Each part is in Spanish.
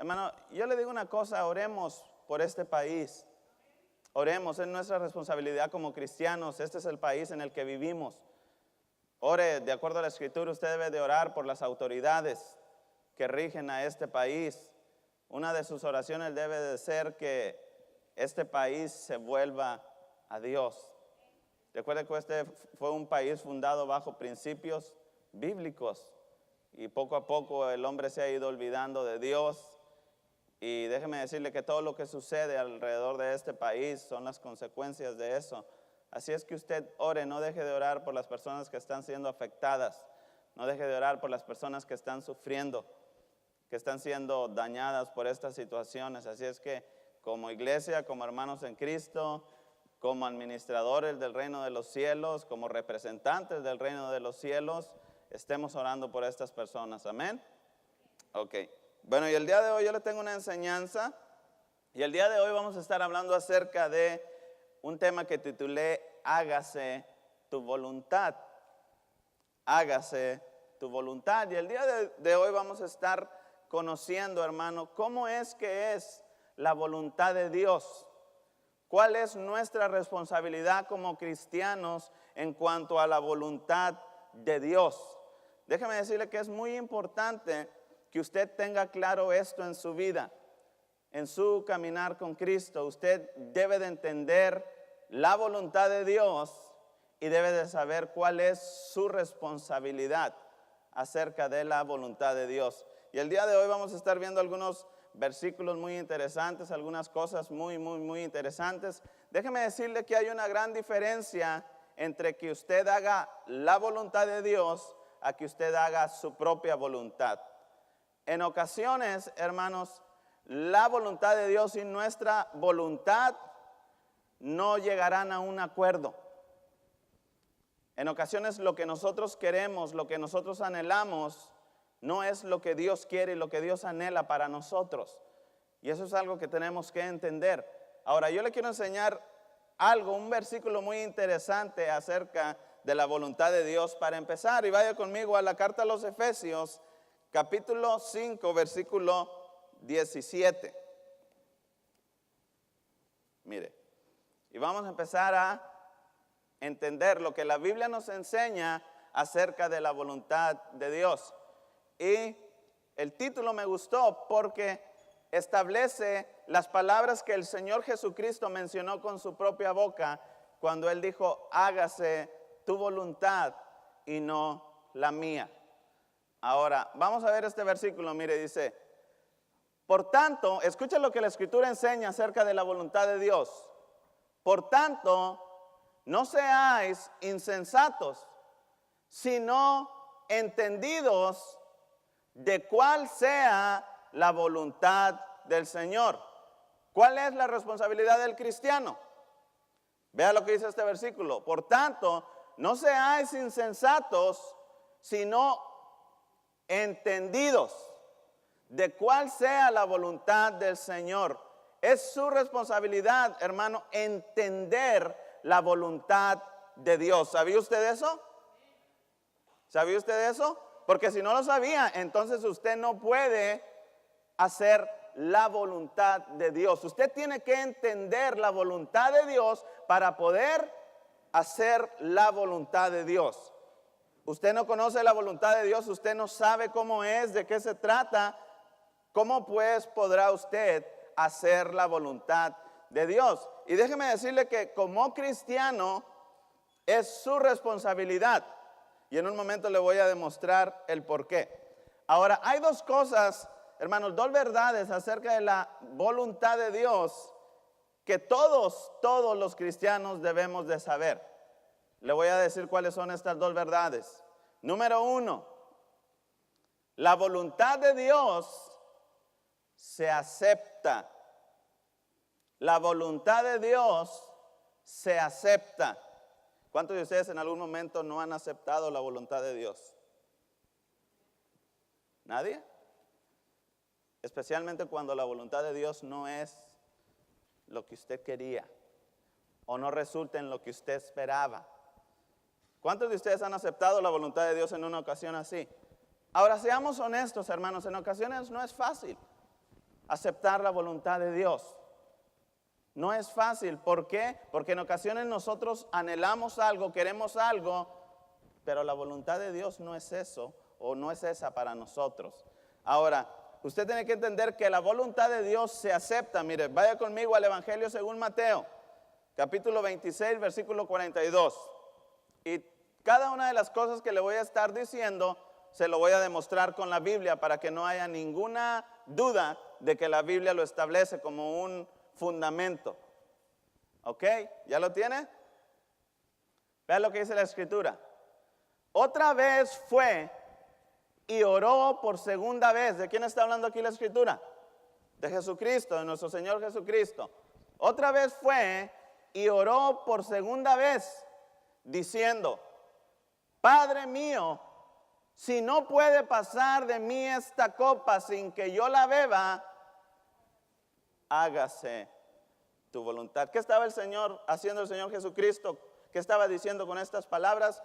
Hermano, yo le digo una cosa, oremos por este país. Oremos, es nuestra responsabilidad como cristianos. Este es el país en el que vivimos. Ore, de acuerdo a la Escritura, usted debe de orar por las autoridades que rigen a este país. Una de sus oraciones debe de ser que este país se vuelva a Dios. Recuerde que este fue un país fundado bajo principios bíblicos y poco a poco el hombre se ha ido olvidando de Dios. Y déjeme decirle que todo lo que sucede alrededor de este país son las consecuencias de eso. Así es que usted ore, no deje de orar por las personas que están siendo afectadas. No deje de orar por las personas que están sufriendo, que están siendo dañadas por estas situaciones. Así es que como iglesia, como hermanos en Cristo, como administradores del reino de los cielos, como representantes del reino de los cielos, estemos orando por estas personas. Amén. Ok. Bueno, y el día de hoy yo le tengo una enseñanza, y el día de hoy vamos a estar hablando acerca de un tema que titulé Hágase tu voluntad. Hágase tu voluntad. Y el día de hoy vamos a estar conociendo, hermano, cómo es que es la voluntad de Dios. ¿Cuál es nuestra responsabilidad como cristianos en cuanto a la voluntad de Dios? Déjeme decirle que es muy importante que usted tenga claro esto en su vida, en su caminar con Cristo. Usted debe de entender la voluntad de Dios y debe de saber cuál es su responsabilidad acerca de la voluntad de Dios. Y el día de hoy vamos a estar viendo algunos versículos muy interesantes, algunas cosas muy interesantes. Déjeme decirle que hay una gran diferencia entre que usted haga la voluntad de Dios a que usted haga su propia voluntad. En ocasiones, hermanos, la voluntad de Dios y nuestra voluntad no llegarán a un acuerdo. En ocasiones lo que nosotros queremos, lo que nosotros anhelamos, no es lo que Dios quiere y lo que Dios anhela para nosotros. Y eso es algo que tenemos que entender. Ahora, yo le quiero enseñar algo, un versículo muy interesante acerca de la voluntad de Dios para empezar. Y vaya conmigo a la carta a los Efesios, capítulo 5, versículo 17. Mire, y vamos a empezar a entender lo que la Biblia nos enseña acerca de la voluntad de Dios. Y el título me gustó porque establece las palabras que el Señor Jesucristo mencionó con su propia boca cuando Él dijo, hágase tu voluntad y no la mía. Ahora, vamos a ver este versículo, mire, dice, por tanto, escucha lo que la Escritura enseña acerca de la voluntad de Dios. Por tanto, no seáis insensatos, sino entendidos de cuál sea la voluntad del Señor. ¿Cuál es la responsabilidad del cristiano? Vea lo que dice este versículo. Por tanto, no seáis insensatos, sino entendidos de cuál sea la voluntad del Señor. Es su responsabilidad, hermano, entender la voluntad de Dios. ¿Sabía usted eso? ¿Sabía usted eso? Porque si no lo sabía, entonces usted no puede hacer la voluntad de Dios. Usted tiene que entender la voluntad de Dios para poder hacer la voluntad de Dios. Usted no conoce la voluntad de Dios, usted no sabe cómo es, de qué se trata. ¿Cómo pues podrá usted hacer la voluntad de Dios? Y déjeme decirle que como cristiano es su responsabilidad. Y en un momento le voy a demostrar el por qué. Ahora, hay dos cosas, hermanos, dos verdades acerca de la voluntad de Dios que todos los cristianos debemos de saber. Le voy a decir cuáles son estas dos verdades. Número uno, la voluntad de Dios se acepta. La voluntad de Dios se acepta. ¿Cuántos de ustedes en algún momento no han aceptado la voluntad de Dios? ¿Nadie? Especialmente cuando la voluntad de Dios no es lo que usted quería o no resulta en lo que usted esperaba. ¿Cuántos de ustedes han aceptado la voluntad de Dios en una ocasión así? Ahora, seamos honestos, hermanos, en ocasiones no es fácil. aceptar la voluntad de Dios. No es fácil. ¿Por qué? Porque en ocasiones nosotros anhelamos algo, queremos algo, pero la voluntad de Dios no es eso, o no es esa para nosotros. Ahora, usted tiene que entender que la voluntad de Dios se acepta. Mire, vaya conmigo al Evangelio según Mateo, capítulo 26, versículo 42. Y cada una de las cosas que le voy a estar diciendo, se lo voy a demostrar con la Biblia para que no haya ninguna duda de que la Biblia lo establece como un fundamento. ¿Ok? ¿Ya lo tiene? Vean lo que dice la Escritura. Otra vez fue y oró por segunda vez. ¿De quién está hablando aquí la Escritura? De Jesucristo, de nuestro Señor Jesucristo. Otra vez fue y oró por segunda vez, diciendo: Padre mío, si no puede pasar de mí esta copa sin que yo la beba, hágase tu voluntad. ¿Qué estaba el Señor haciendo, el Señor Jesucristo? ¿Qué estaba diciendo con estas palabras?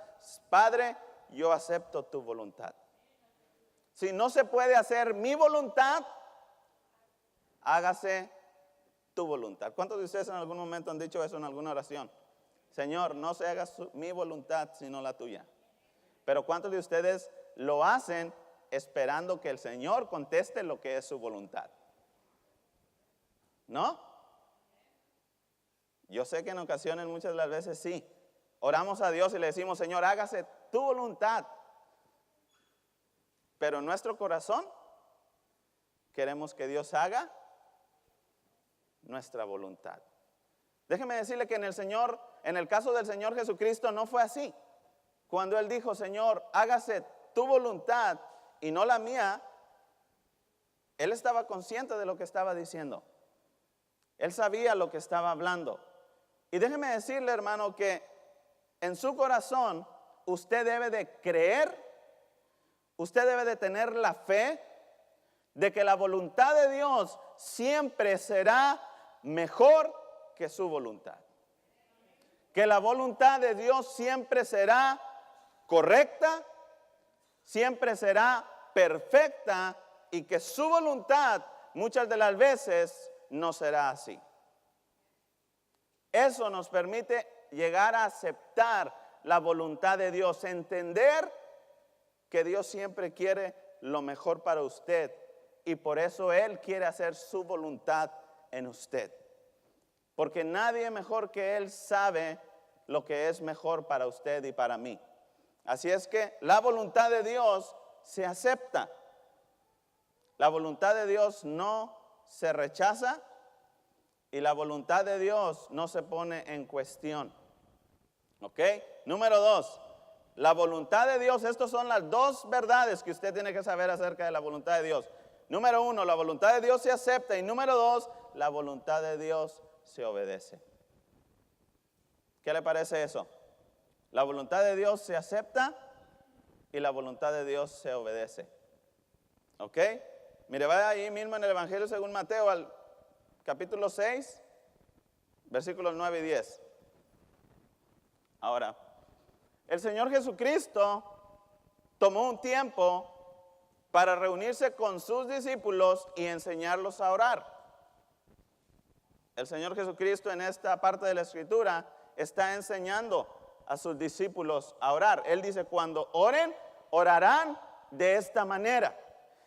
Padre, yo acepto tu voluntad. Si no se puede hacer mi voluntad, hágase tu voluntad. ¿Cuántos de ustedes en algún momento han dicho eso en alguna oración? Señor, no se haga mi voluntad sino la tuya. Pero ¿cuántos de ustedes lo hacen esperando que el Señor conteste lo que es su voluntad? ¿No? Yo sé que en ocasiones, muchas de las veces sí. Oramos a Dios y le decimos: Señor, hágase tu voluntad. Pero en nuestro corazón queremos que Dios haga nuestra voluntad. Déjeme decirle que en el caso del Señor Jesucristo no fue así. Cuando Él dijo: Señor, hágase tu voluntad y no la mía, Él estaba consciente de lo que estaba diciendo. Él sabía lo que estaba hablando. Y déjeme decirle, hermano, que en su corazón usted debe de creer, usted debe de tener la fe de que la voluntad de Dios siempre será mejor que su voluntad. Que la voluntad de Dios siempre será correcta, siempre será perfecta, y que su voluntad muchas de las veces no será así. Eso nos permite llegar a aceptar la voluntad de Dios, entender que Dios siempre quiere lo mejor para usted, y por eso Él quiere hacer su voluntad en usted. Porque nadie mejor que Él sabe lo que es mejor para usted y para mí. Así es que la voluntad de Dios se acepta. La voluntad de Dios no se rechaza, y la voluntad de Dios no se pone en cuestión. ¿Ok? Número 2, la voluntad de Dios. Estas son las dos verdades que usted tiene que saber acerca de la voluntad de Dios. Número 1, la voluntad de Dios se acepta, y número 2, la voluntad de Dios se obedece. ¿Qué le parece eso? La voluntad de Dios se acepta y la voluntad de Dios se obedece. ¿Ok? Mire, vaya ahí mismo en el Evangelio según Mateo, al capítulo 6, versículos 9 y 10. Ahora, el Señor Jesucristo tomó un tiempo para reunirse con sus discípulos y enseñarlos a orar. El Señor Jesucristo en esta parte de la Escritura está enseñando a sus discípulos a orar. Él dice: cuando oren, orarán de esta manera.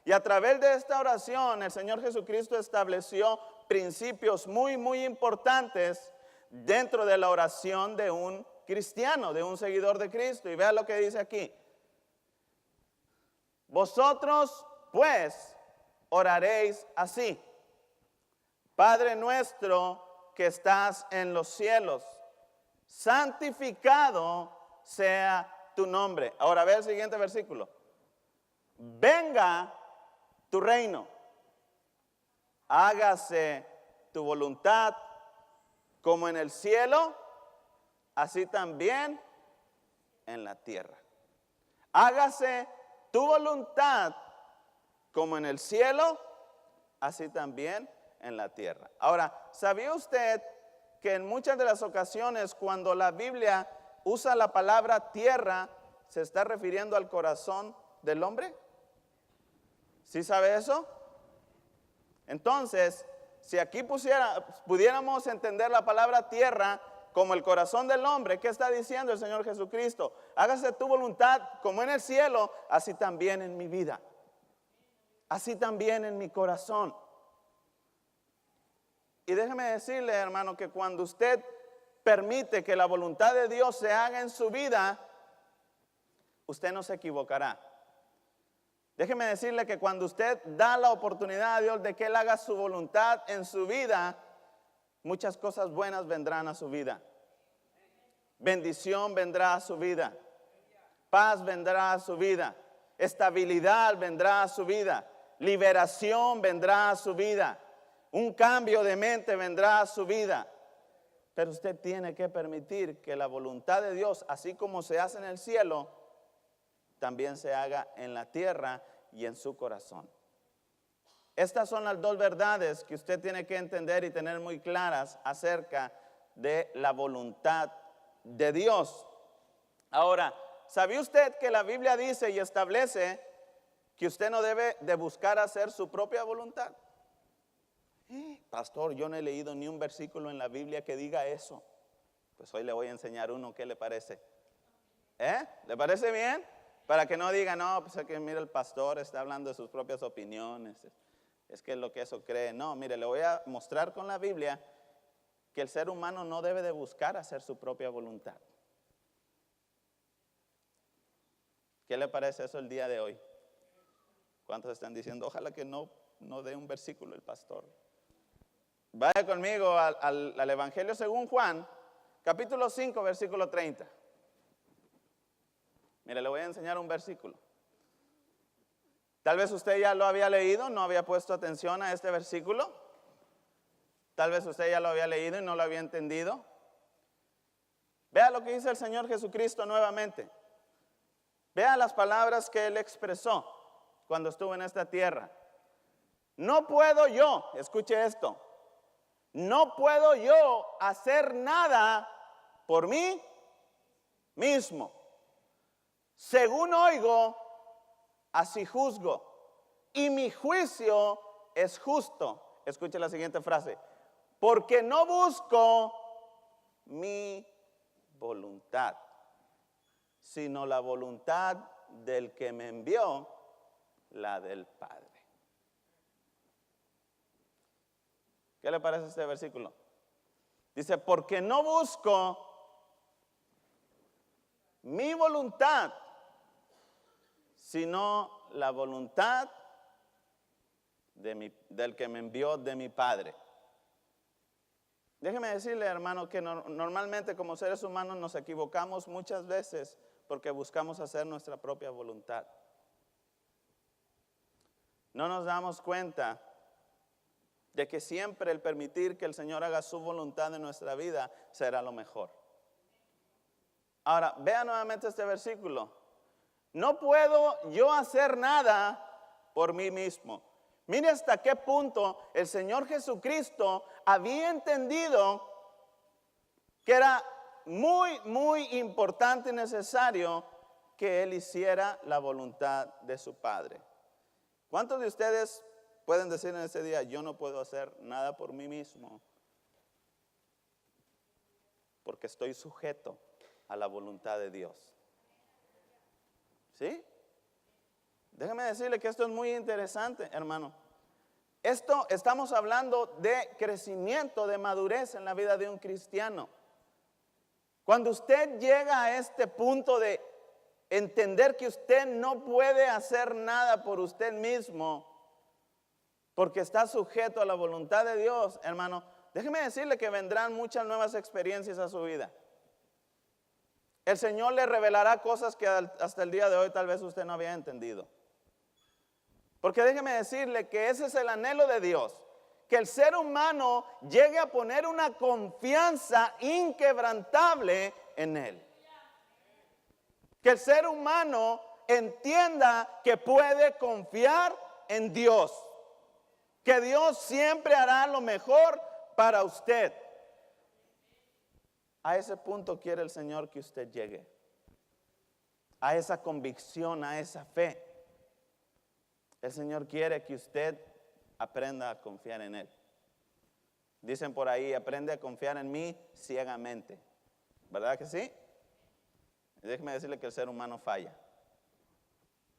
Y a través de esta oración, el Señor Jesucristo estableció principios muy, muy importantes dentro de la oración de un cristiano, de un seguidor de Cristo. Y vea lo que dice aquí: vosotros pues oraréis así: Padre nuestro que estás en los cielos, santificado sea tu nombre. Ahora ve el siguiente versículo: venga tu reino, hágase tu voluntad como en el cielo, así también en la tierra. Hágase tu voluntad como en el cielo, así también en la tierra. Ahora, ¿sabía usted que en muchas de las ocasiones cuando la Biblia usa la palabra tierra, se está refiriendo al corazón del hombre? ¿Sí sabe eso? Entonces, si aquí pudiéramos entender la palabra tierra como el corazón del hombre, ¿qué está diciendo el Señor Jesucristo? Hágase tu voluntad como en el cielo, así también en mi vida, así también en mi corazón. Y déjeme decirle, hermano, que cuando usted permite que la voluntad de Dios se haga en su vida, usted no se equivocará. Déjeme decirle que cuando usted da la oportunidad a Dios de que Él haga su voluntad en su vida, muchas cosas buenas vendrán a su vida. Bendición vendrá a su vida. Paz vendrá a su vida. Estabilidad vendrá a su vida. Liberación vendrá a su vida. Un cambio de mente vendrá a su vida. Pero usted tiene que permitir que la voluntad de Dios, así como se hace en el cielo, también se haga en la tierra y en su corazón. Estas son las dos verdades que usted tiene que entender y tener muy claras acerca de la voluntad de Dios. Ahora, ¿sabía usted que la Biblia dice y establece que usted no debe de buscar hacer su propia voluntad? Pastor, yo no he leído ni un versículo en la Biblia que diga eso. Pues hoy le voy a enseñar uno. ¿Qué le parece? ¿Le parece bien? Para que no diga, no, pues es que mira, el pastor está hablando de sus propias opiniones. Es que es lo que eso cree. No, mire, le voy a mostrar con la Biblia que el ser humano no debe de buscar hacer su propia voluntad. ¿Qué le parece eso el día de hoy? ¿Cuántos están diciendo, ojalá que no dé un versículo el pastor? Vaya conmigo al Evangelio según Juan, capítulo 5, versículo 30. Mire, le voy a enseñar un versículo. Tal vez usted ya lo había leído, no había puesto atención a este versículo. Tal vez usted ya lo había leído y no lo había entendido. Vea lo que dice el Señor Jesucristo nuevamente. Vea las palabras que Él expresó cuando estuvo en esta tierra. No puedo yo, escuche esto, no puedo yo hacer nada por mí mismo. Según oigo, así juzgo, y mi juicio es justo. Escuche la siguiente frase. Porque no busco mi voluntad, sino la voluntad del que me envió, la del Padre. ¿Qué le parece este versículo? Dice, porque no busco mi voluntad, sino la voluntad del que me envió, de mi Padre. Déjeme decirle, hermano, que normalmente como seres humanos nos equivocamos muchas veces porque buscamos hacer nuestra propia voluntad. No nos damos cuenta de que siempre el permitir que el Señor haga su voluntad en nuestra vida será lo mejor. Ahora, vea nuevamente este versículo. No puedo yo hacer nada por mí mismo. Mire hasta qué punto el Señor Jesucristo había entendido que era muy, muy importante y necesario que Él hiciera la voluntad de su Padre. ¿Cuántos de ustedes pueden decir en ese día, yo no puedo hacer nada por mí mismo porque estoy sujeto a la voluntad de Dios? ¿Sí? Déjeme decirle que esto es muy interesante, hermano. Estamos hablando de crecimiento, de madurez en la vida de un cristiano. Cuando usted llega a este punto de entender que usted no puede hacer nada por usted mismo, porque está sujeto a la voluntad de Dios, hermano, déjeme decirle que vendrán muchas nuevas experiencias a su vida. El Señor le revelará cosas que hasta el día de hoy tal vez usted no había entendido. Porque déjeme decirle que ese es el anhelo de Dios, que el ser humano llegue a poner una confianza inquebrantable en Él. Que el ser humano entienda que puede confiar en Dios, que Dios siempre hará lo mejor para usted. A ese punto quiere el Señor que usted llegue, a esa convicción, a esa fe. El Señor quiere que usted aprenda a confiar en Él. Dicen por ahí, aprende a confiar en mí ciegamente. ¿Verdad que sí? Déjeme decirle que el ser humano falla.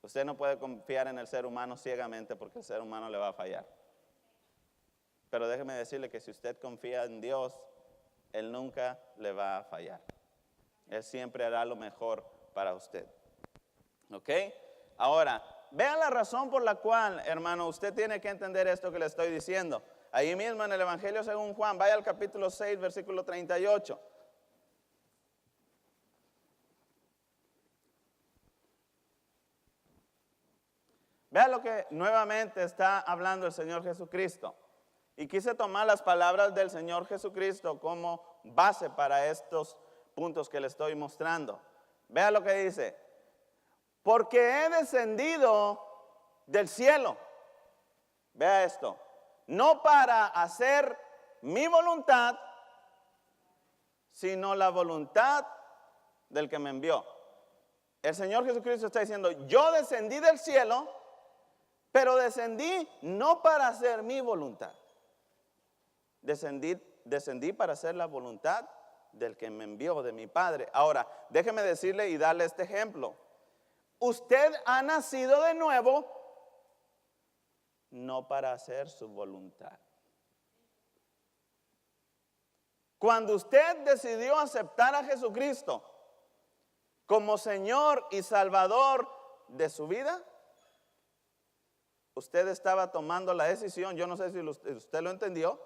Usted no puede confiar en el ser humano ciegamente porque el ser humano le va a fallar. Pero déjeme decirle que si usted confía en Dios, Él nunca le va a fallar. Él siempre hará lo mejor para usted. ¿Ok? Ahora, vean la razón por la cual, hermano, usted tiene que entender esto que le estoy diciendo. Ahí mismo en el Evangelio según Juan, vaya al capítulo 6, versículo 38. Vea lo que nuevamente está hablando el Señor Jesucristo. Y quise tomar las palabras del Señor Jesucristo como base para estos puntos que le estoy mostrando. Vea lo que dice. Porque he descendido del cielo. Vea esto. No para hacer mi voluntad, sino la voluntad del que me envió. El Señor Jesucristo está diciendo, yo descendí del cielo, pero descendí no para hacer mi voluntad. Descendí para hacer la voluntad del que me envió, de mi Padre. Ahora, déjeme decirle y darle este ejemplo. Usted ha nacido de nuevo, no para hacer su voluntad. Cuando usted decidió aceptar a Jesucristo como Señor y Salvador de su vida, usted estaba tomando la decisión, yo no sé si usted lo entendió,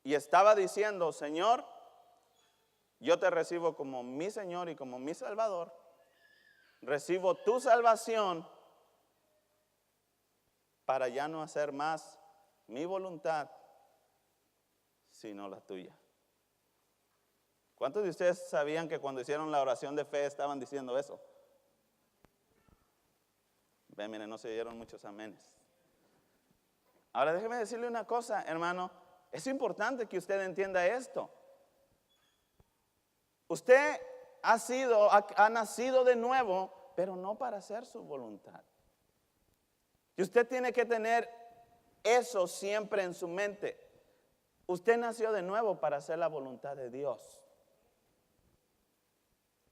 y estaba diciendo, Señor, yo te recibo como mi Señor y como mi Salvador, recibo tu salvación para ya no hacer más mi voluntad, sino la tuya. ¿Cuántos de ustedes sabían que cuando hicieron la oración de fe estaban diciendo eso? Ven, miren, no se dieron muchos amenes. Ahora déjeme decirle una cosa, hermano. Es importante que usted entienda esto. Usted ha nacido de nuevo, pero no para hacer su voluntad. Y usted tiene que tener eso siempre en su mente. Usted nació de nuevo para hacer la voluntad de Dios.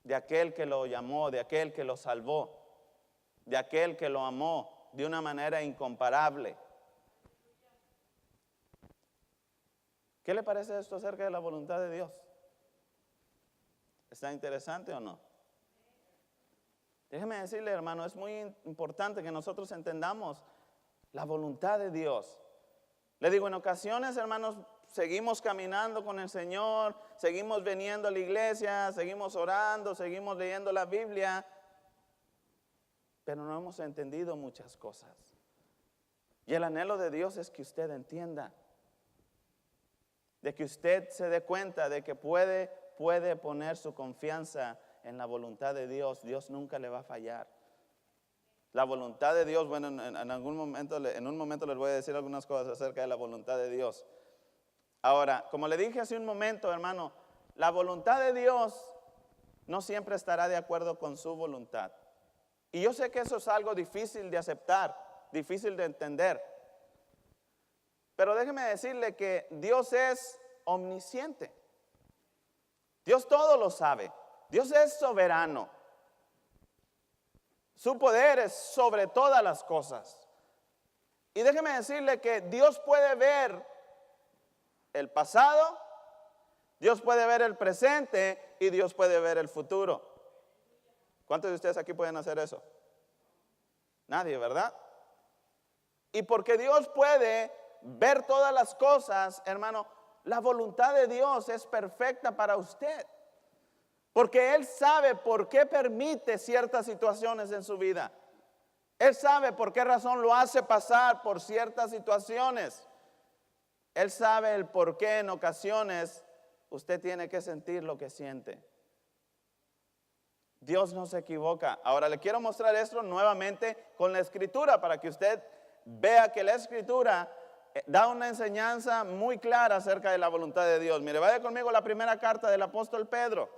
De aquel que lo llamó, de aquel que lo salvó, de aquel que lo amó de una manera incomparable. ¿Qué le parece esto acerca de la voluntad de Dios? ¿Está interesante o no? Déjeme decirle, hermano, es muy importante que nosotros entendamos la voluntad de Dios. Le digo, en ocasiones, hermanos, seguimos caminando con el Señor, seguimos viniendo a la iglesia, seguimos orando, seguimos leyendo la Biblia, pero no hemos entendido muchas cosas. Y el anhelo de Dios es que usted entienda, de que usted se dé cuenta de que puede poner su confianza en la voluntad de Dios. Dios nunca le va a fallar. La voluntad de Dios, bueno, en un momento les voy a decir algunas cosas acerca de la voluntad de Dios. Ahora, como le dije hace un momento, hermano, la voluntad de Dios no siempre estará de acuerdo con su voluntad. Y yo sé que eso es algo difícil de aceptar, difícil de entender. Pero déjeme decirle que Dios es omnisciente. Dios todo lo sabe. Dios es soberano. Su poder es sobre todas las cosas. Y déjeme decirle que Dios puede ver el pasado, Dios puede ver el presente y Dios puede ver el futuro. ¿Cuántos de ustedes aquí pueden hacer eso? Nadie, ¿verdad? Y porque Dios puede ver todas las cosas, hermano, la voluntad de Dios es perfecta para usted. Porque Él sabe por qué permite ciertas situaciones en su vida. Él sabe por qué razón lo hace pasar por ciertas situaciones. Él sabe el por qué en ocasiones usted tiene que sentir lo que siente. Dios no se equivoca. Ahora le quiero mostrar esto nuevamente con la Escritura para que usted vea que la Escritura da una enseñanza muy clara acerca de la voluntad de Dios. Mire, vaya conmigo a la primera carta del apóstol Pedro,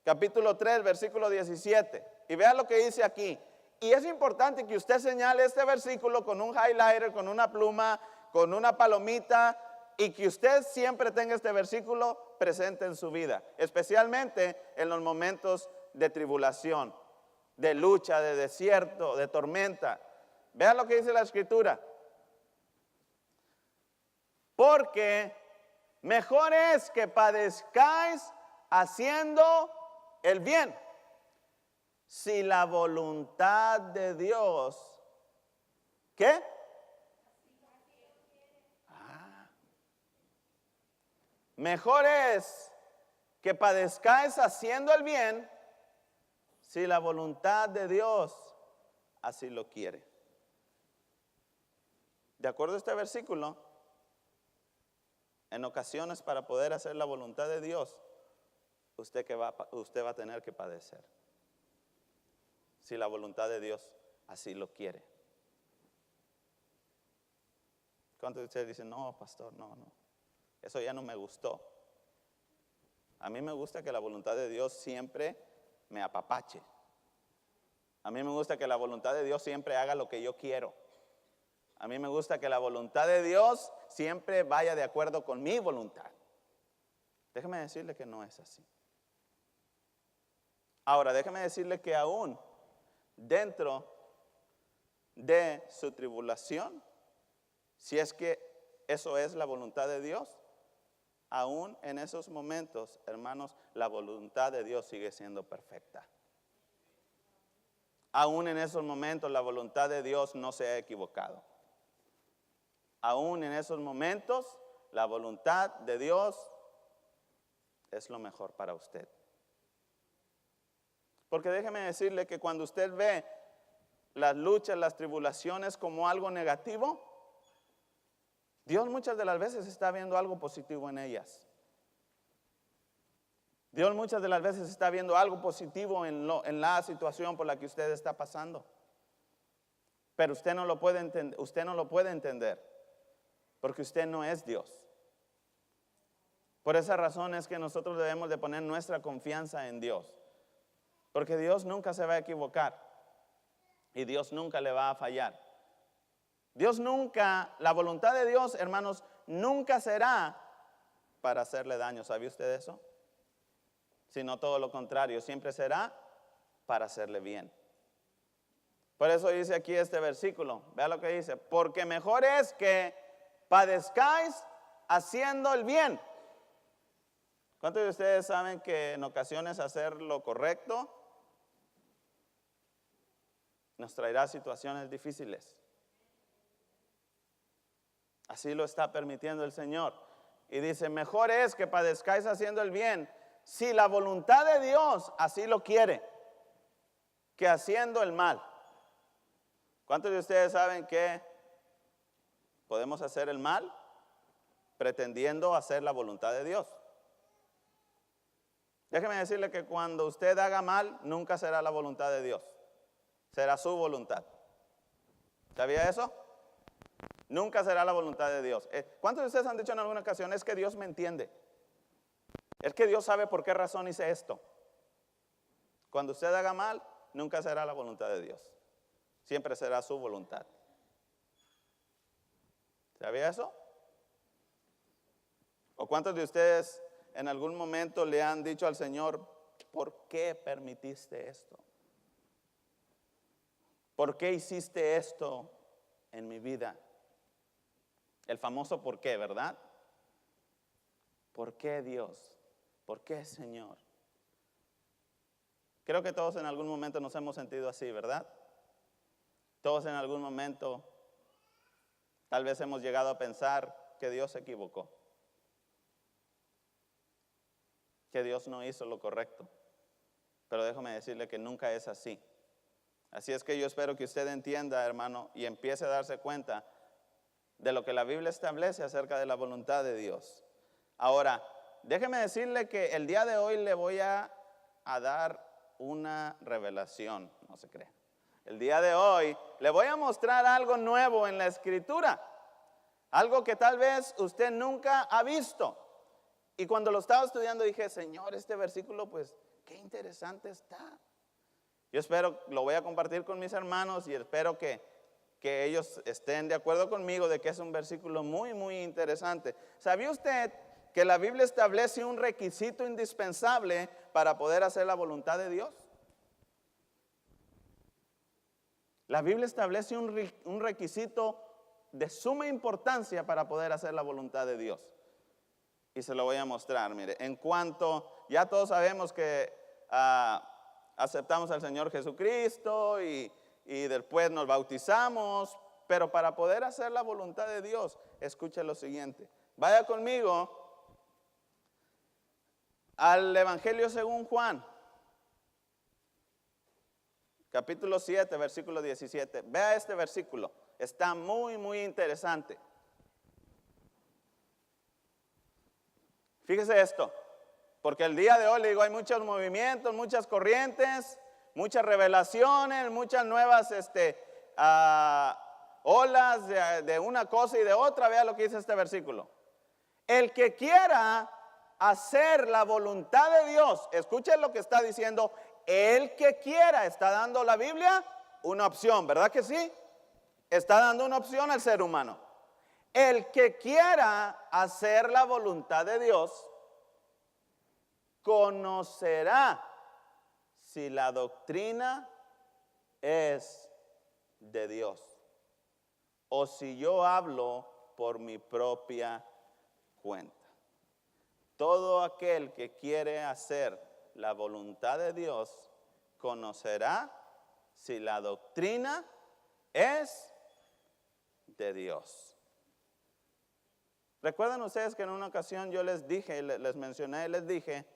capítulo 3, versículo 17. Y vea lo que dice aquí. Y es importante que usted señale este versículo con un highlighter, con una pluma, con una palomita, y que usted siempre tenga este versículo presente en su vida, especialmente en los momentos de tribulación, de lucha, de desierto, de tormenta. Vean lo que dice la Escritura. Porque mejor es que padezcáis haciendo el bien, si la voluntad de Dios, ¿qué? Mejor es que padezcáis haciendo el bien, si la voluntad de Dios así lo quiere. De acuerdo a este versículo, en ocasiones para poder hacer la voluntad de Dios, usted va a tener que padecer, si la voluntad de Dios así lo quiere. ¿Cuántos de ustedes dicen, no, pastor, no, eso ya no me gustó? A mí me gusta que la voluntad de Dios siempre me apapache. A mí me gusta que la voluntad de Dios siempre haga lo que yo quiero. A mí me gusta que la voluntad de Dios siempre vaya de acuerdo con mi voluntad. Déjeme decirle que no es así. Ahora, déjeme decirle que aún dentro de su tribulación, si es que eso es la voluntad de Dios, aún en esos momentos, hermanos, la voluntad de Dios sigue siendo perfecta. Aún en esos momentos la voluntad de Dios no se ha equivocado. Aún en esos momentos la voluntad de Dios es lo mejor para usted. Porque déjeme decirle que cuando usted ve las luchas, las tribulaciones como algo negativo, Dios muchas de las veces está viendo algo positivo en ellas. Dios muchas de las veces está viendo algo positivo en la situación por la que usted está pasando. Pero usted no lo puede entender, porque usted no es Dios. Por esa razón es que nosotros debemos de poner nuestra confianza en Dios, porque Dios nunca se va a equivocar y Dios nunca le va a fallar. Dios nunca, la voluntad de Dios, hermanos, nunca será para hacerle daño. ¿Sabe usted eso? Sino todo lo contrario, siempre será para hacerle bien. Por eso dice aquí este versículo, vea lo que dice, porque mejor es que padezcáis haciendo el bien. ¿Cuántos de ustedes saben que en ocasiones hacer lo correcto nos traerá situaciones difíciles? Así lo está permitiendo el Señor. Y dice, mejor es que padezcáis haciendo el bien, si la voluntad de Dios así lo quiere, que haciendo el mal. ¿Cuántos de ustedes saben que podemos hacer el mal pretendiendo hacer la voluntad de Dios? Déjeme decirle que cuando usted haga mal, nunca será la voluntad de Dios, será su voluntad. ¿Sabía eso? Nunca será la voluntad de Dios. ¿Cuántos de ustedes han dicho en alguna ocasión, es que Dios me entiende? Es que Dios sabe por qué razón hice esto. Cuando usted haga mal, nunca será la voluntad de Dios. Siempre será su voluntad. ¿Sabía eso? ¿O cuántos de ustedes en algún momento le han dicho al Señor, ¿por qué permitiste esto? ¿Por qué hiciste esto en mi vida? El famoso por qué, ¿verdad? ¿Por qué Dios? ¿Por qué Señor? Creo que todos en algún momento nos hemos sentido así, ¿verdad? Todos en algún momento tal vez hemos llegado a pensar que Dios se equivocó, que Dios no hizo lo correcto. Pero déjame decirle que nunca es así. Así es que yo espero que usted entienda, hermano, y empiece a darse cuenta de lo que la Biblia establece acerca de la voluntad de Dios. Ahora, déjeme decirle que el día de hoy le voy a dar una revelación, no se cree. El día de hoy le voy a mostrar algo nuevo en la Escritura, algo que tal vez usted nunca ha visto. Y cuando lo estaba estudiando dije, Señor, este versículo, pues, qué interesante está. Yo espero, lo voy a compartir con mis hermanos y espero que ellos estén de acuerdo conmigo de que es un versículo muy, muy interesante. ¿Sabía usted que la Biblia establece un requisito indispensable para poder hacer la voluntad de Dios? La Biblia establece un requisito de suma importancia para poder hacer la voluntad de Dios. Y se lo voy a mostrar, mire. En cuanto, ya todos sabemos que aceptamos al Señor Jesucristo y después nos bautizamos, pero para poder hacer la voluntad de Dios, escuche lo siguiente. Vaya conmigo al Evangelio según Juan, capítulo 7, versículo 17. Vea este versículo, está muy, muy interesante. Fíjese esto, porque el día de hoy, le digo, hay muchos movimientos, muchas corrientes, muchas revelaciones, muchas nuevas olas de una cosa y de otra. Vea lo que dice este versículo. El que quiera hacer la voluntad de Dios, escuchen lo que está diciendo, el que quiera, está dando la Biblia una opción, ¿verdad que sí? Está dando una opción al ser humano. El que quiera hacer la voluntad de Dios, conocerá si la doctrina es de Dios o si yo hablo por mi propia cuenta. Todo aquel que quiere hacer la voluntad de Dios conocerá si la doctrina es de Dios. ¿Recuerdan ustedes que en una ocasión yo les dije, les mencioné, les dije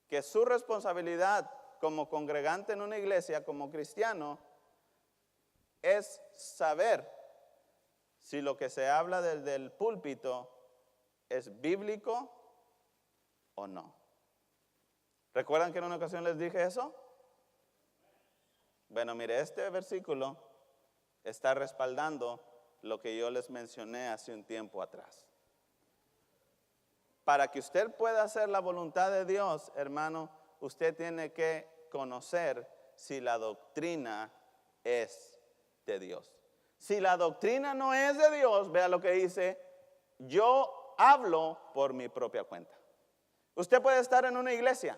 que su responsabilidad como congregante en una iglesia, como cristiano, es saber si lo que se habla desde el púlpito es bíblico o no? ¿Recuerdan que en una ocasión les dije eso? Bueno, mire, este versículo está respaldando lo que yo les mencioné hace un tiempo atrás. Para que usted pueda hacer la voluntad de Dios, hermano, usted tiene que conocer si la doctrina es de Dios. Si la doctrina no es de Dios, vea lo que dice, yo hablo por mi propia cuenta. Usted puede estar en una iglesia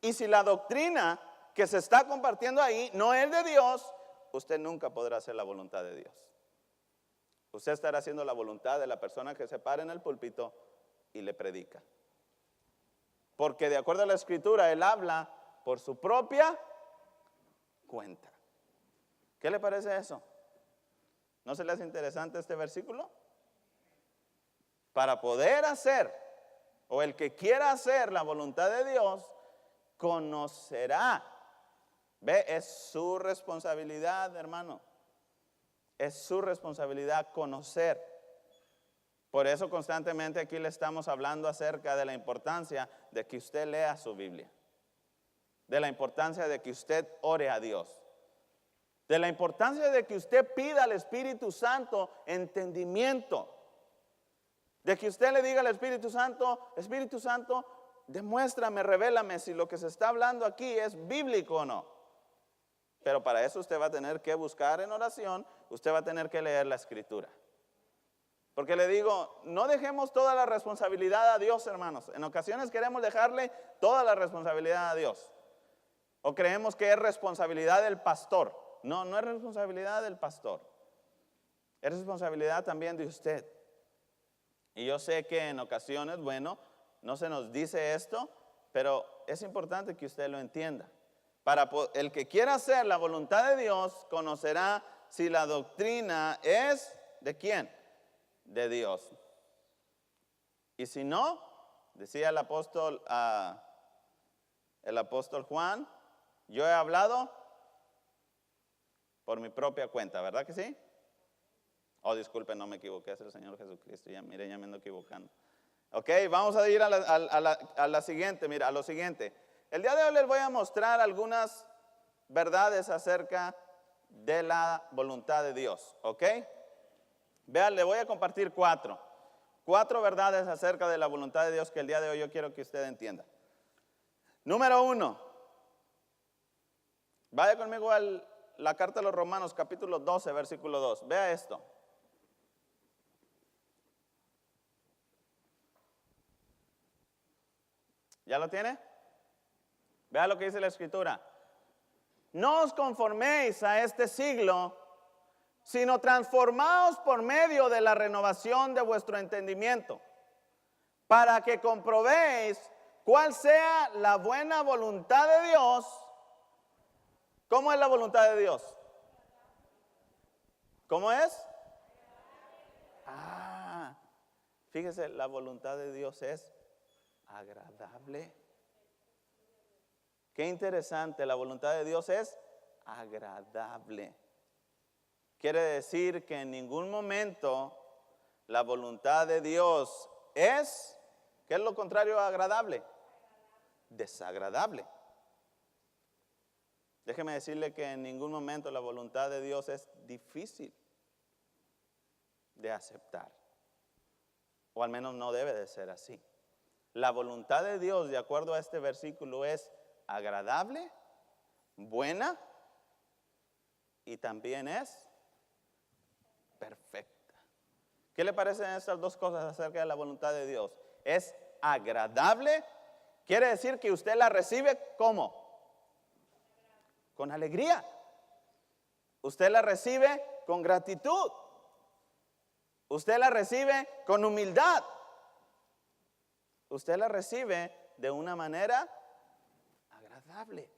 y si la doctrina que se está compartiendo ahí no es de Dios, usted nunca podrá hacer la voluntad de Dios. Usted estará haciendo la voluntad de la persona que se para en el púlpito y le predica. Porque de acuerdo a la Escritura, él habla por su propia cuenta. ¿Qué le parece eso? ¿No se le hace interesante este versículo? Para poder hacer, o el que quiera hacer la voluntad de Dios, conocerá. Ve, es su responsabilidad, hermano. Es su responsabilidad conocer. Por eso constantemente aquí le estamos hablando acerca de la importancia de que usted lea su Biblia. De la importancia de que usted ore a Dios. De la importancia de que usted pida al Espíritu Santo entendimiento. De que usted le diga al Espíritu Santo, demuéstrame, revélame si lo que se está hablando aquí es bíblico o no. Pero para eso usted va a tener que buscar en oración, usted va a tener que leer la Escritura. Porque le digo, no dejemos toda la responsabilidad a Dios, hermanos. En ocasiones queremos dejarle toda la responsabilidad a Dios. O creemos que es responsabilidad del pastor. No, no es responsabilidad del pastor. Es responsabilidad también de usted. Y yo sé que en ocasiones, bueno, no se nos dice esto, pero es importante que usted lo entienda. Para el que quiera hacer la voluntad de Dios, conocerá si la doctrina es ¿de quién? De Dios. Y si no, decía el apóstol Juan, yo he hablado por mi propia cuenta, ¿verdad que sí? Oh, disculpe, no me equivoqué, es el Señor Jesucristo. Ya, mire, ya me ando equivocando. Ok, vamos a ir a la siguiente, mira, a lo siguiente. El día de hoy les voy a mostrar algunas verdades acerca de la voluntad de Dios, ¿ok? Vean, le voy a compartir cuatro verdades acerca de la voluntad de Dios que el día de hoy yo quiero que usted entienda. Número 1, Vaya conmigo a la carta a los Romanos, capítulo 12, versículo 2. Vea esto. ¿Ya lo tiene? Vea lo que dice la Escritura. No os conforméis a este siglo, sino transformaos por medio de la renovación de vuestro entendimiento, para que comprobéis cuál sea la buena voluntad de Dios. ¿Cómo es la voluntad de Dios? ¿Cómo es? Fíjese, la voluntad de Dios es agradable. Qué interesante, la voluntad de Dios es agradable. Quiere decir que en ningún momento la voluntad de Dios es, ¿qué es lo contrario a agradable? Desagradable. Déjeme decirle que en ningún momento la voluntad de Dios es difícil de aceptar. O al menos no debe de ser así. La voluntad de Dios, de acuerdo a este versículo, es agradable, buena y también es perfecta. ¿Qué le parecen estas dos cosas acerca de la voluntad de Dios? Es agradable, quiere decir que usted la recibe ¿cómo? Con alegría. Usted la recibe con gratitud. Usted la recibe con humildad. Usted la recibe de una manera agradable.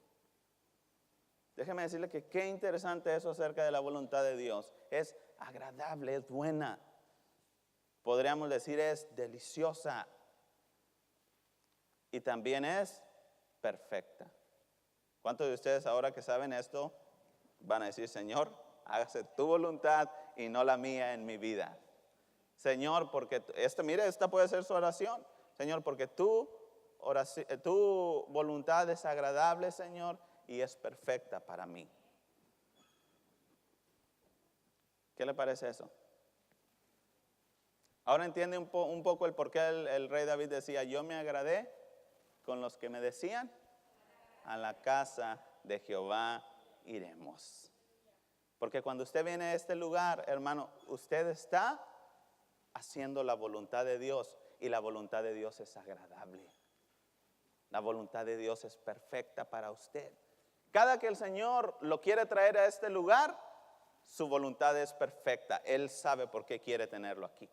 Déjeme decirle que qué interesante eso acerca de la voluntad de Dios. Es agradable, es buena. Podríamos decir es deliciosa. Y también es perfecta. ¿Cuántos de ustedes ahora que saben esto van a decir, Señor, hágase tu voluntad y no la mía en mi vida? Señor, porque mire, esta puede ser su oración. Señor, porque tu voluntad es agradable, Señor, y es perfecta para mí. ¿Qué le parece eso? Ahora entiende un poco el por qué el rey David decía, yo me agradé con los que me decían, a la casa de Jehová iremos. Porque cuando usted viene a este lugar, hermano, usted está haciendo la voluntad de Dios y la voluntad de Dios es agradable. La voluntad de Dios es perfecta para usted. Cada que el Señor lo quiere traer a este lugar, su voluntad es perfecta. Él sabe por qué quiere tenerlo aquí.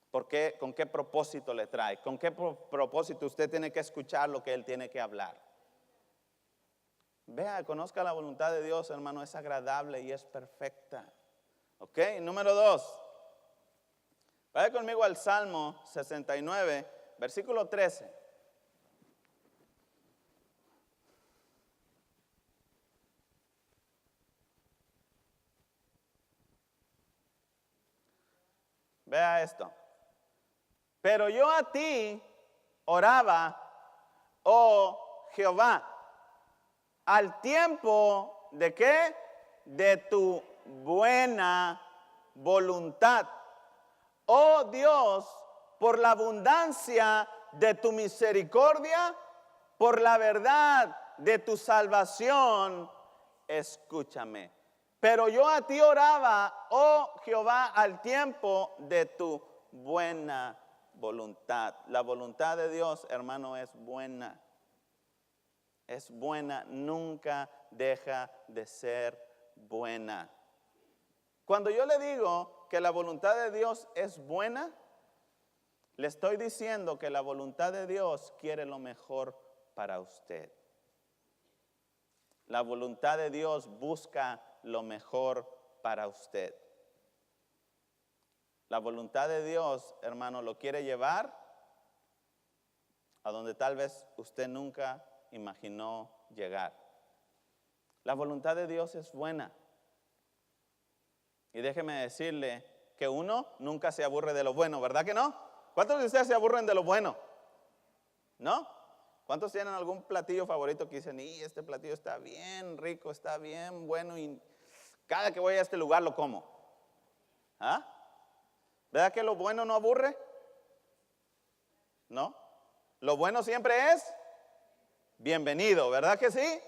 ¿Por qué? ¿Con qué propósito le trae? ¿Con qué propósito usted tiene que escuchar lo que Él tiene que hablar? Vea, conozca la voluntad de Dios, hermano, es agradable y es perfecta. Ok, número 2. Vaya conmigo al Salmo 69, versículo 13. Vea esto. Pero yo a ti oraba, oh Jehová, al tiempo ¿de qué? De tu buena voluntad. Oh Dios, por la abundancia de tu misericordia, por la verdad de tu salvación, escúchame. Pero yo a ti oraba, oh Jehová, al tiempo de tu buena voluntad. La voluntad de Dios, hermano, es buena. Es buena, nunca deja de ser buena. Cuando yo le digo que la voluntad de Dios es buena, le estoy diciendo que la voluntad de Dios quiere lo mejor para usted. La voluntad de Dios busca lo mejor para usted. La voluntad de Dios, hermano, lo quiere llevar a donde tal vez usted nunca imaginó llegar. La voluntad de Dios es buena. Y déjeme decirle que uno nunca se aburre de lo bueno, ¿verdad que no? ¿Cuántos de ustedes se aburren de lo bueno? ¿No? ¿Cuántos tienen algún platillo favorito que dicen, y este platillo está bien rico, está bien bueno y cada que voy a este lugar lo como? ¿Ah? ¿Verdad que lo bueno no aburre? ¿No? Lo bueno siempre es bienvenido, ¿verdad que sí?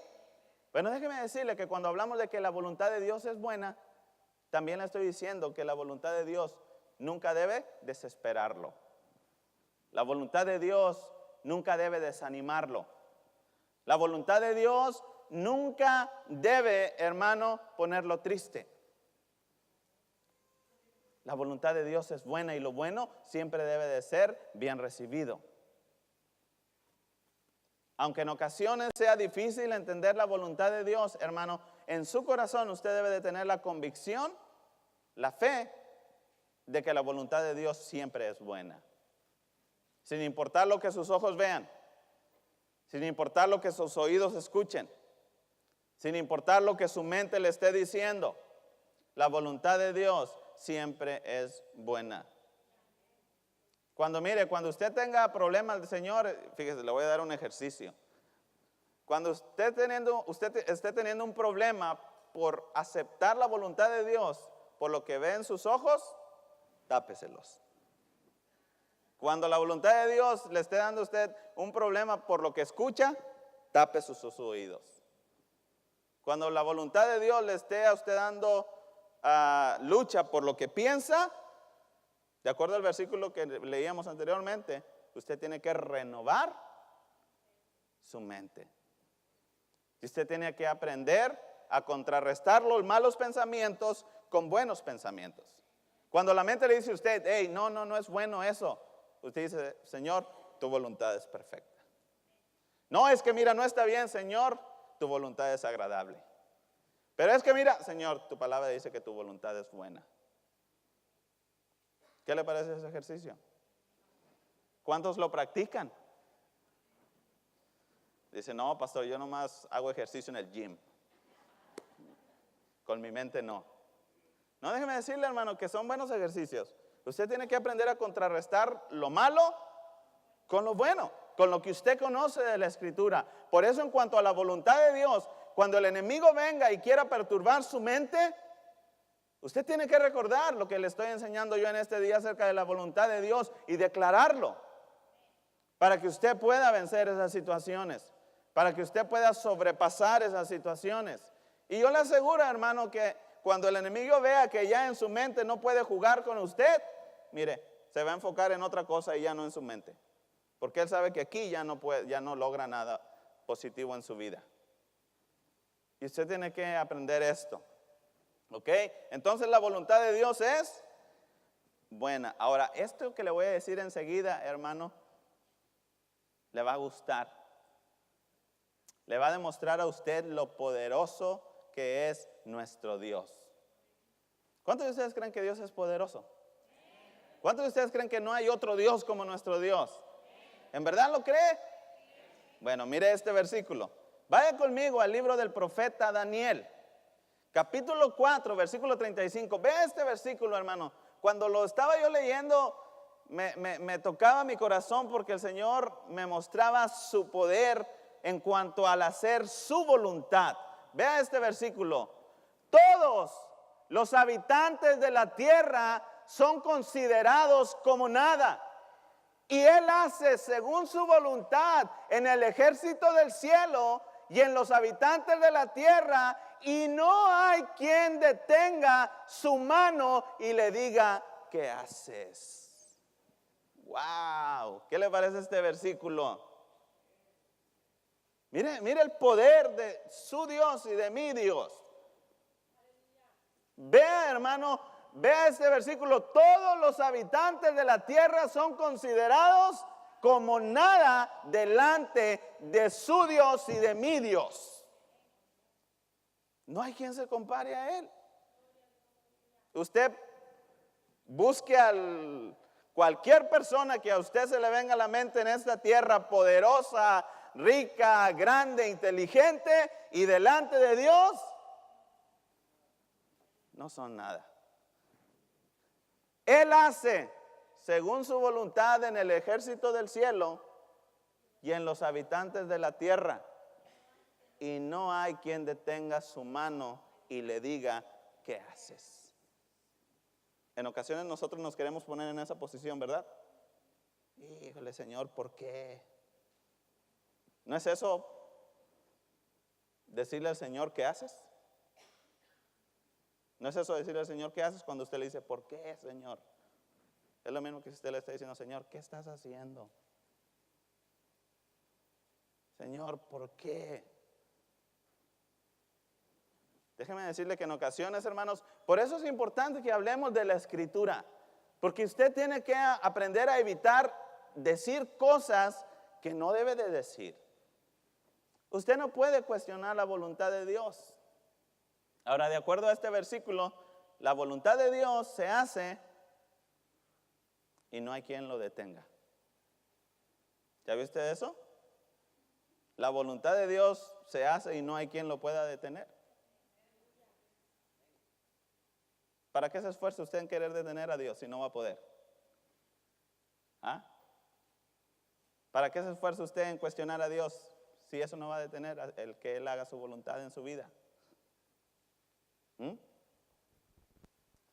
Bueno, déjeme decirle que cuando hablamos de que la voluntad de Dios es buena, también le estoy diciendo que la voluntad de Dios nunca debe desesperarlo. La voluntad de Dios nunca debe desanimarlo. La voluntad de Dios nunca debe, hermano, ponerlo triste. La voluntad de Dios es buena y lo bueno siempre debe de ser bien recibido. Aunque en ocasiones sea difícil entender la voluntad de Dios, hermano, en su corazón usted debe de tener la convicción, la fe, de que la voluntad de Dios siempre es buena. Sin importar lo que sus ojos vean, sin importar lo que sus oídos escuchen, sin importar lo que su mente le esté diciendo, la voluntad de Dios siempre es buena. Cuando usted tenga problemas, Señor, fíjese, le voy a dar un ejercicio. Cuando usted esté teniendo un problema por aceptar la voluntad de Dios, por lo que ve en sus ojos, tápeselos. Cuando la voluntad de Dios le esté dando a usted un problema por lo que escucha, tape sus oídos. Cuando la voluntad de Dios le esté a usted dando lucha por lo que piensa, de acuerdo al versículo que leíamos anteriormente, usted tiene que renovar su mente. Y usted tiene que aprender a contrarrestar los malos pensamientos con buenos pensamientos. Cuando la mente le dice a usted, hey, no es bueno eso, usted dice, Señor, tu voluntad es perfecta. No, es que mira, no está bien, Señor, tu voluntad es agradable. Pero es que mira, Señor, tu palabra dice que tu voluntad es buena. ¿Qué le parece ese ejercicio? ¿Cuántos lo practican? Dice, no, pastor, yo nomás hago ejercicio en el gym. Con mi mente no. No, déjeme decirle, hermano, que son buenos ejercicios. Usted tiene que aprender a contrarrestar lo malo con lo bueno, con lo que usted conoce de la Escritura. Por eso, en cuanto a la voluntad de Dios, cuando el enemigo venga y quiera perturbar su mente, usted tiene que recordar lo que le estoy enseñando yo en este día acerca de la voluntad de Dios y declararlo para que usted pueda vencer esas situaciones, para que usted pueda sobrepasar esas situaciones. Y yo le aseguro, hermano, que cuando el enemigo vea que ya en su mente no puede jugar con usted, mire, se va a enfocar en otra cosa y ya no en su mente, porque él sabe que aquí ya no logra nada positivo en su vida. Y usted tiene que aprender esto. ¿Ok? Entonces la voluntad de Dios es buena. Ahora, esto que le voy a decir enseguida, hermano, le va a gustar. Le va a demostrar a usted lo poderoso que es nuestro Dios. ¿Cuántos de ustedes creen que Dios es poderoso? ¿Cuántos de ustedes creen que no hay otro Dios como nuestro Dios? ¿En verdad lo cree? Bueno, mire este versículo. Vaya conmigo al libro del profeta Daniel. Capítulo 4, versículo 35. Vea este versículo, hermano. Cuando lo estaba yo leyendo, me tocaba mi corazón porque el Señor me mostraba su poder en cuanto al hacer su voluntad. Vea este versículo. Todos los habitantes de la tierra son considerados como nada. Y Él hace según su voluntad en el ejército del cielo y en los habitantes de la tierra, y no hay quien detenga su mano y le diga, ¿qué haces? Wow, ¿qué le parece este versículo? Mire el poder de su Dios y de mi Dios. Vea, hermano, vea este versículo. Todos los habitantes de la tierra son considerados como nada delante de su Dios y de mi Dios. No hay quien se compare a Él. Usted busque a cualquier persona que a usted se le venga a la mente en esta tierra, poderosa, rica, grande, inteligente, y delante de Dios no son nada. Él hace según su voluntad en el ejército del cielo y en los habitantes de la tierra, y no hay quien detenga su mano y le diga, ¿qué haces? En ocasiones nosotros nos queremos poner en esa posición, ¿verdad? Híjole, Señor, ¿por qué? ¿No es eso decirle al Señor qué haces? ¿No es eso decirle al Señor qué haces cuando usted le dice, ¿por qué, Señor? Es lo mismo que si usted le está diciendo, Señor, ¿qué estás haciendo? Señor, ¿por qué? Déjeme decirle que en ocasiones, hermanos, por eso es importante que hablemos de la Escritura, porque usted tiene que aprender a evitar decir cosas que no debe de decir. Usted no puede cuestionar la voluntad de Dios. Ahora, de acuerdo a este versículo, la voluntad de Dios se hace y no hay quien lo detenga. ¿Ya vio usted eso? La voluntad de Dios se hace y no hay quien lo pueda detener. ¿Para qué se esfuerza usted en querer detener a Dios si no va a poder? ¿Ah? ¿Para qué se esfuerza usted en cuestionar a Dios si eso no va a detener el que Él haga su voluntad en su vida?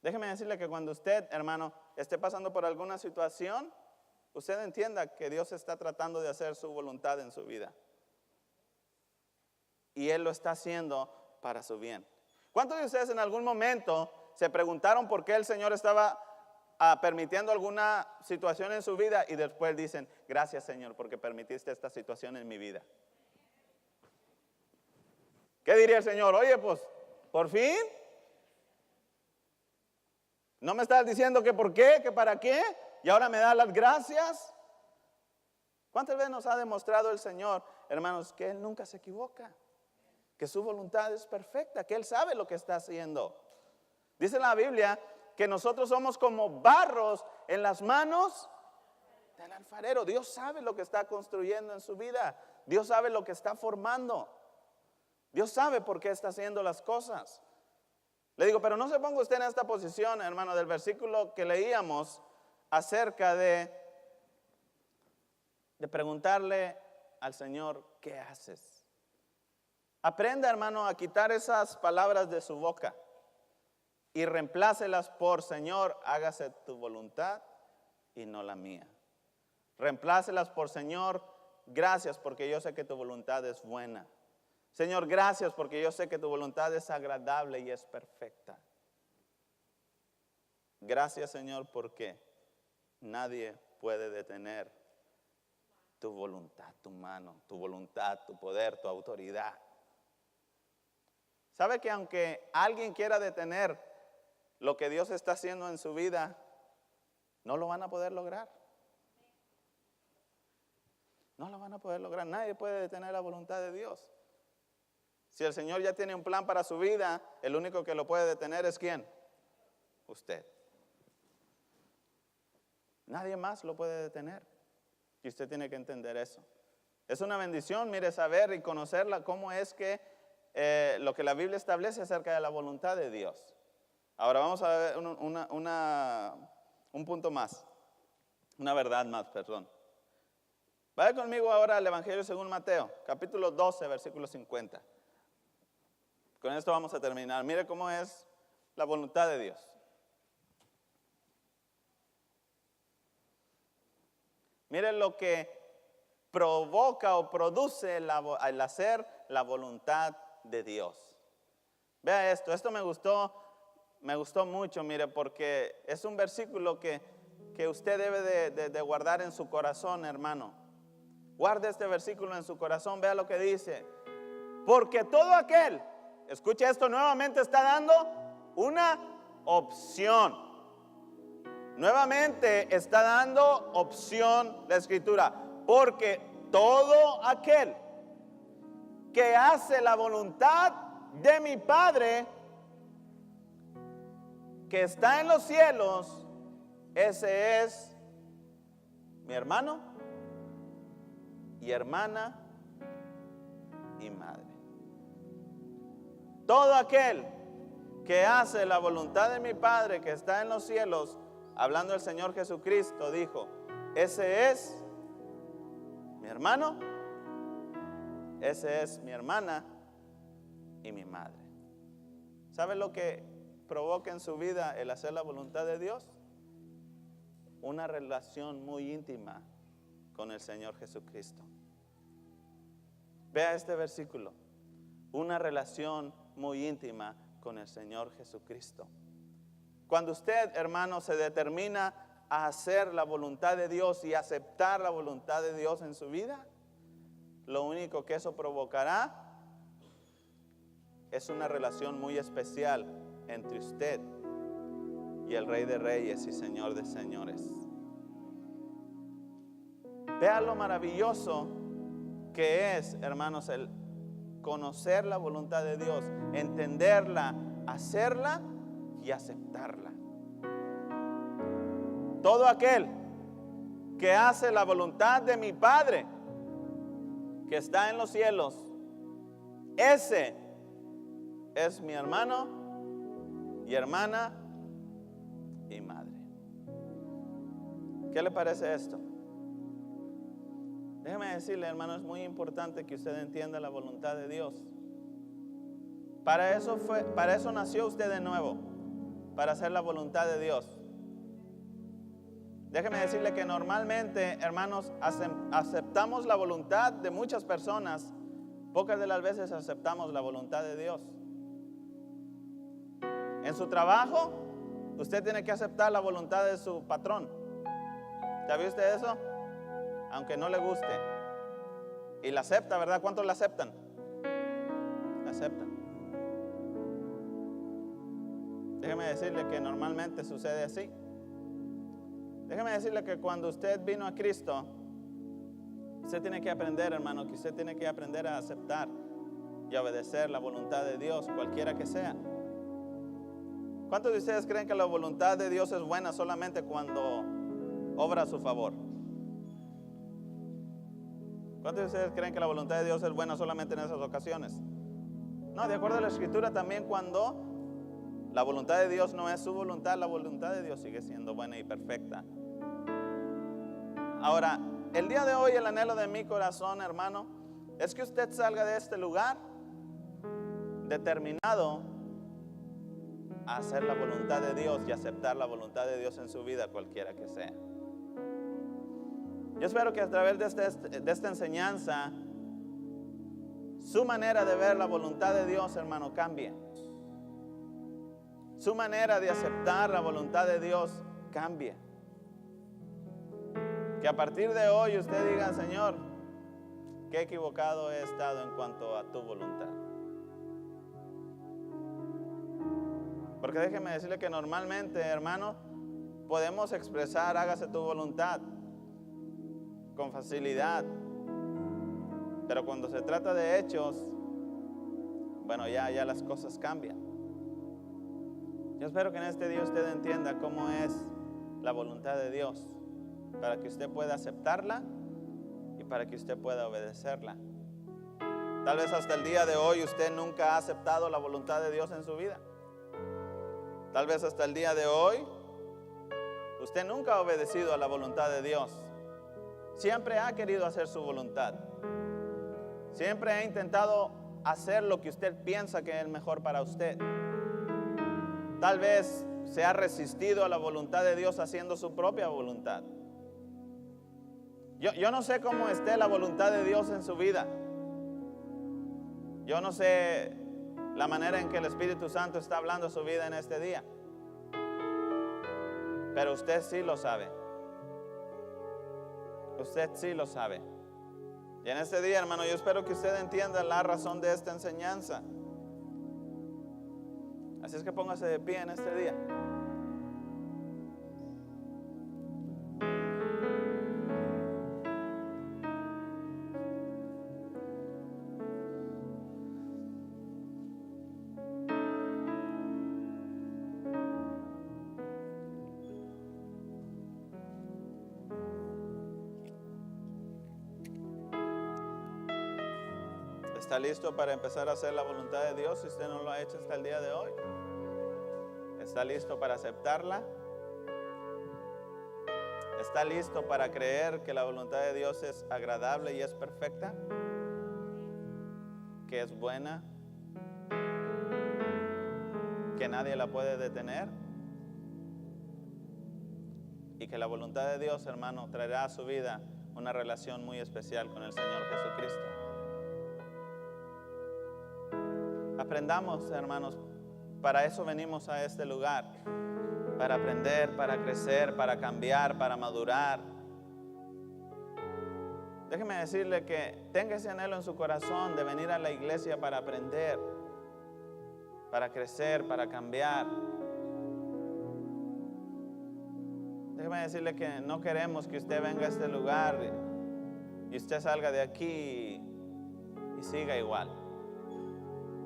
Déjeme decirle que cuando usted, hermano, esté pasando por alguna situación, usted entienda que Dios está tratando de hacer su voluntad en su vida. Y Él lo está haciendo para su bien. ¿Cuántos de ustedes en algún momento se preguntaron por qué el Señor estaba permitiendo alguna situación en su vida y después dicen, gracias Señor porque permitiste esta situación en mi vida? ¿Qué diría el Señor? Oye, pues, por fin. ¿No me estás diciendo que por qué, que para qué? Y ahora me da las gracias. ¿Cuántas veces nos ha demostrado el Señor, hermanos, que Él nunca se equivoca? Que su voluntad es perfecta, que Él sabe lo que está haciendo. Dice la Biblia que nosotros somos como barros en las manos del alfarero. Dios sabe lo que está construyendo en su vida. Dios sabe lo que está formando. Dios sabe por qué está haciendo las cosas. Le digo, pero no se ponga usted en esta posición, hermano, del versículo que leíamos acerca de preguntarle al Señor, ¿qué haces? Aprenda, hermano, a quitar esas palabras de su boca y reemplácelas por, Señor, hágase tu voluntad y no la mía. Reemplácelas por, Señor, gracias porque yo sé que tu voluntad es buena. Señor, gracias porque yo sé que tu voluntad es agradable y es perfecta. Gracias, Señor, porque nadie puede detener tu voluntad, tu mano, tu voluntad, tu poder, tu autoridad. ¿Sabe que aunque alguien quiera detener lo que Dios está haciendo en su vida, no lo van a poder lograr? No lo van a poder lograr. Nadie puede detener la voluntad de Dios. Si el Señor ya tiene un plan para su vida, el único que lo puede detener es ¿quién? Usted. Nadie más lo puede detener. Y usted tiene que entender eso. Es una bendición, mire, saber y conocerla, cómo es que lo que la Biblia establece acerca de la voluntad de Dios. Ahora vamos a ver un punto más. Una verdad más, perdón. Vaya conmigo ahora al Evangelio según Mateo, capítulo 12, versículo 50. Con esto vamos a terminar. Mire cómo es la voluntad de Dios. Mire lo que provoca o produce el hacer la voluntad de Dios. Vea esto me gustó mucho, mire, porque es un versículo que usted debe de guardar en su corazón, hermano. Guarde este versículo en su corazón, vea lo que dice. Porque todo aquel, escuche esto, nuevamente está dando una opción. Nuevamente está dando opción la Escritura. Porque todo aquel que hace la voluntad de mi Padre que está en los cielos, ese es mi hermano y hermana y madre. Todo aquel que hace la voluntad de mi Padre que está en los cielos, hablando el Señor Jesucristo, dijo, ese es mi hermano, ese es mi hermana y mi madre. ¿Sabe lo que provoca en su vida el hacer la voluntad de Dios? Una relación muy íntima con el Señor Jesucristo. Vea este versículo. una relación muy íntima con el Señor Jesucristo. Cuando usted, hermano, se determina a hacer la voluntad de Dios y aceptar la voluntad de Dios en su vida, lo único que eso provocará es una relación muy especial entre usted y el Rey de Reyes y Señor de Señores. Vea lo maravilloso que es, hermanos, el conocer la voluntad de Dios, entenderla, hacerla y aceptarla. Todo aquel que hace la voluntad de mi Padre que está en los cielos, ese es mi hermano y hermana y madre. ¿Qué le parece esto? Déjeme decirle, hermano, es muy importante que usted entienda la voluntad de Dios. Para eso nació usted de nuevo, para hacer la voluntad de Dios. Déjeme decirle que normalmente, hermanos, aceptamos la voluntad de muchas personas. Pocas de las veces aceptamos la voluntad de Dios. En su trabajo, usted tiene que aceptar la voluntad de su patrón. ¿Ya usted eso? Aunque no le guste. Y la acepta, ¿verdad? ¿Cuántos la aceptan? La aceptan. Déjeme decirle que normalmente sucede así. Déjeme decirle que cuando usted vino a Cristo, usted tiene que aprender, hermano, que usted tiene que aprender a aceptar y obedecer la voluntad de Dios, cualquiera que sea. ¿Cuántos de ustedes creen que la voluntad de Dios es buena solamente cuando obra a su favor? ¿Cuántos de ustedes creen que la voluntad de Dios es buena solamente en esas ocasiones? No, de acuerdo a la Escritura, también cuando la voluntad de Dios no es su voluntad, la voluntad de Dios sigue siendo buena y perfecta. Ahora, el día de hoy el anhelo de mi corazón, hermano, es que usted salga de este lugar determinado a hacer la voluntad de Dios y aceptar la voluntad de Dios en su vida, cualquiera que sea. Yo espero que a través de esta enseñanza, su manera de ver la voluntad de Dios, hermano, cambie. Su manera de aceptar la voluntad de Dios cambie. Que a partir de hoy usted diga, Señor, qué equivocado he estado en cuanto a tu voluntad. Porque déjeme decirle que normalmente, hermano, podemos expresar, hágase tu voluntad, con facilidad. Pero cuando se trata de hechos, bueno, ya las cosas cambian. Yo espero que en este día usted entienda cómo es la voluntad de Dios, para que usted pueda aceptarla y para que usted pueda obedecerla. Tal vez hasta el día de hoy usted nunca ha aceptado la voluntad de Dios en su vida. Tal vez hasta el día de hoy usted nunca ha obedecido a la voluntad de Dios. Siempre ha querido hacer su voluntad. Siempre ha intentado hacer lo que usted piensa que es mejor para usted. Tal vez se ha resistido a la voluntad de Dios haciendo su propia voluntad. Yo no sé cómo esté la voluntad de Dios en su vida. Yo no sé la manera en que el Espíritu Santo está hablando su vida en este día. Pero usted sí lo sabe. Usted sí lo sabe. Y en este día, hermano, yo espero que usted entienda la razón de esta enseñanza. Así es que póngase de pie en este día. ¿Está listo para empezar a hacer la voluntad de Dios si usted no lo ha hecho hasta el día de hoy? ¿Está listo para aceptarla? ¿Está listo para creer que la voluntad de Dios es agradable y es perfecta? ¿Que es buena? ¿Que nadie la puede detener? Y que la voluntad de Dios, hermano, traerá a su vida una relación muy especial con el Señor Jesucristo. Aprendamos, hermanos, para eso venimos a este lugar, para aprender, para crecer, para cambiar, para madurar. Déjeme decirle que tenga ese anhelo en su corazón de venir a la iglesia para aprender, para crecer, para cambiar. Déjeme decirle que no queremos que usted venga a este lugar y usted salga de aquí y siga igual.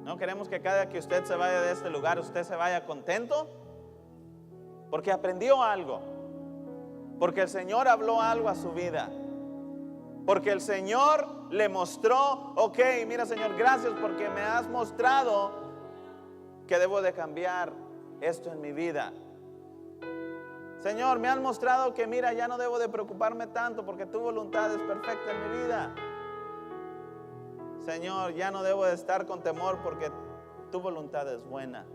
No queremos que cada que usted se vaya de este lugar, usted se vaya contento porque aprendió algo, porque el Señor habló algo a su vida, porque el Señor le mostró, ok, mira Señor, gracias porque me has mostrado que debo de cambiar esto en mi vida. Señor, me has mostrado que mira, ya no debo de preocuparme tanto porque tu voluntad es perfecta en mi vida. Señor, ya no debo de estar con temor porque tu voluntad es buena.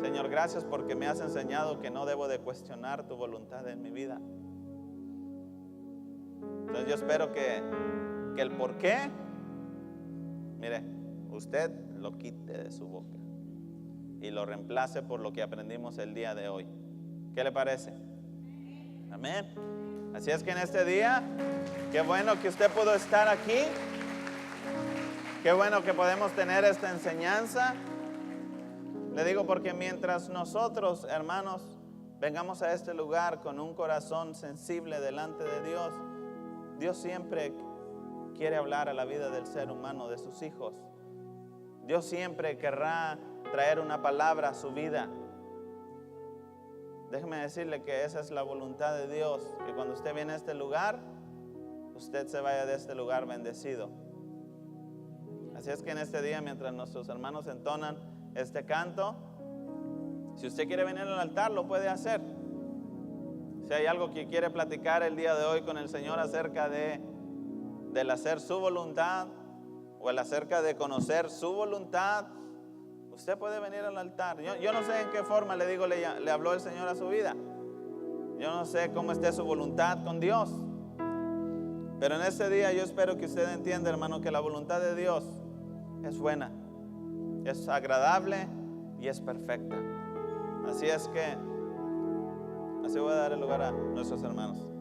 Señor, gracias porque me has enseñado que no debo de cuestionar tu voluntad en mi vida. Entonces yo espero que el por qué, mire, usted lo quite de su boca y lo reemplace por lo que aprendimos el día de hoy. ¿Qué le parece? Amén. Así es que en este día, qué bueno que usted pudo estar aquí. Qué bueno que podemos tener esta enseñanza. Le digo porque mientras nosotros, hermanos, vengamos a este lugar con un corazón sensible delante de Dios, Dios siempre quiere hablar a la vida del ser humano, de sus hijos. Dios siempre querrá traer una palabra a su vida. Déjeme decirle que esa es la voluntad de Dios, que cuando usted viene a este lugar, usted se vaya de este lugar bendecido. Así es que en este día, mientras nuestros hermanos entonan este canto, si usted quiere venir al altar, lo puede hacer. Si hay algo que quiere platicar el día de hoy con el Señor acerca del hacer su voluntad o el acerca de conocer su voluntad, usted puede venir al altar. Yo no sé en qué forma, le digo, le habló el Señor a su vida. Yo no sé cómo esté su voluntad con Dios. Pero en este día yo espero que usted entienda, hermano, que la voluntad de Dios es buena, es agradable y es perfecta. Así es que, así voy a dar el lugar a nuestros hermanos.